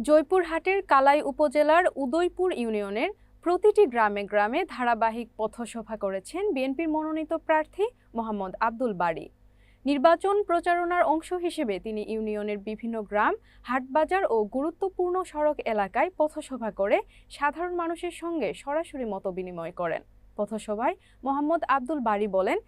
জয়পুরহাটের কালাই উপজেলার উদয়পুর ইউনিয়নের প্রতিটি গ্রামে গ্রামে ধারাবাহিক পথসভা করেছেন বিএনপির মনোনীত প্রার্থী মোহাম্মদ আব্দুল বারী। নির্বাচন প্রচারণার অংশ হিসেবে তিনি ইউনিয়নের বিভিন্ন গ্রাম, হাটবাজার ও গুরুত্বপূর্ণ সড়ক এলাকায় পথসভা করে সাধারণ মানুষের সঙ্গে সরাসরি মতবিনিময় করেন। পথসভায় মোহাম্মদ আব্দুল বারী বলেন,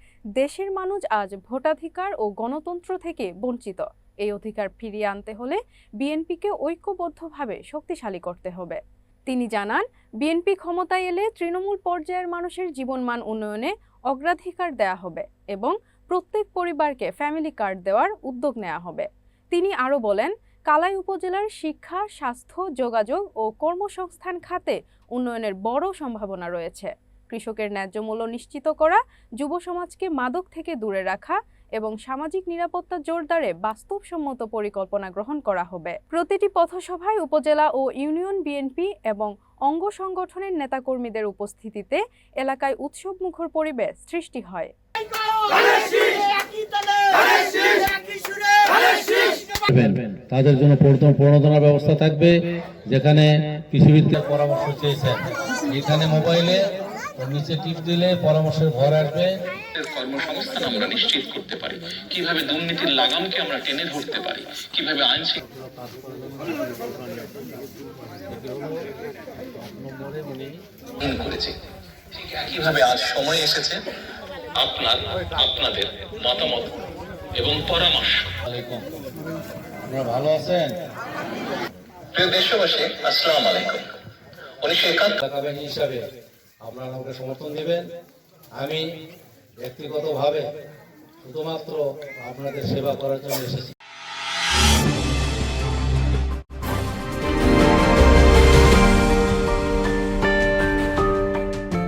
দেশের মানুষ আজ ভোটাধিকার ও গণতন্ত্র থেকে বঞ্চিত। এই অধিকার ফিরিয়ে আনতে হলে বিএনপিকে ঐক্যবদ্ধভাবে শক্তিশালী করতে হবে। তিনি জানান, বিএনপি ক্ষমতায় এলে তৃণমূল পর্যায়ের মানুষের জীবনমান উন্নয়নে অগ্রাধিকার দেয়া হবে এবং প্রত্যেক পরিবারকে ফ্যামিলি কার্ড দেওয়ার উদ্যোগ নেওয়া হবে। তিনি আরও বলেন, কালাই উপজেলার শিক্ষা, স্বাস্থ্য, যোগাযোগ ও কর্মসংস্থান খাতে উন্নয়নের বড় সম্ভাবনা রয়েছে। কৃষকের ন্যায্য মূল্য নিশ্চিত করা, যুব সমাজকে মাদক থেকে দূরে রাখা এবং সামাজিক নিরাপত্তা জোরদারে বাস্তবসম্মত পরিকল্পনা গ্রহণ করা হবে। প্রতিটি পথসভায় উপজেলা ও ইউনিয়ন বিএনপি এবং অঙ্গ সংগঠনের নেতাকর্মীদের উপস্থিতিতে এলাকায় উৎসবমুখর পরিবেশ সৃষ্টি হয়। তাদের জন্য প্রণোদনার ব্যবস্থা থাকবে। যেখানে কৃষিভিত্তিক পরামর্শ চেয়েছেন, এখানে মোবাইলে নিচে টিপ দিলে পরামর্শের ঘর আসবে। কর্মসংস্থান আমরা নিশ্চিত করতে পারি, কিভাবে দুর্নীতির লাগামকে আমরা টেনে ধরতে পারি, কিভাবে আইন করেছে। ঠিক একইভাবে আজ সময় এসেছে আপনাদের মতামত এবং পরামর্শ। আপনারা ভালো আছেন? প্রিয় দেশবাসী, আসসালামু আলাইকুম। 1971 হিসাবে আপনারা আমাকে সমর্থন দিবেন। আমি ব্যক্তিগতভাবে শুধুমাত্র আপনাদের সেবা করার জন্য এসেছি।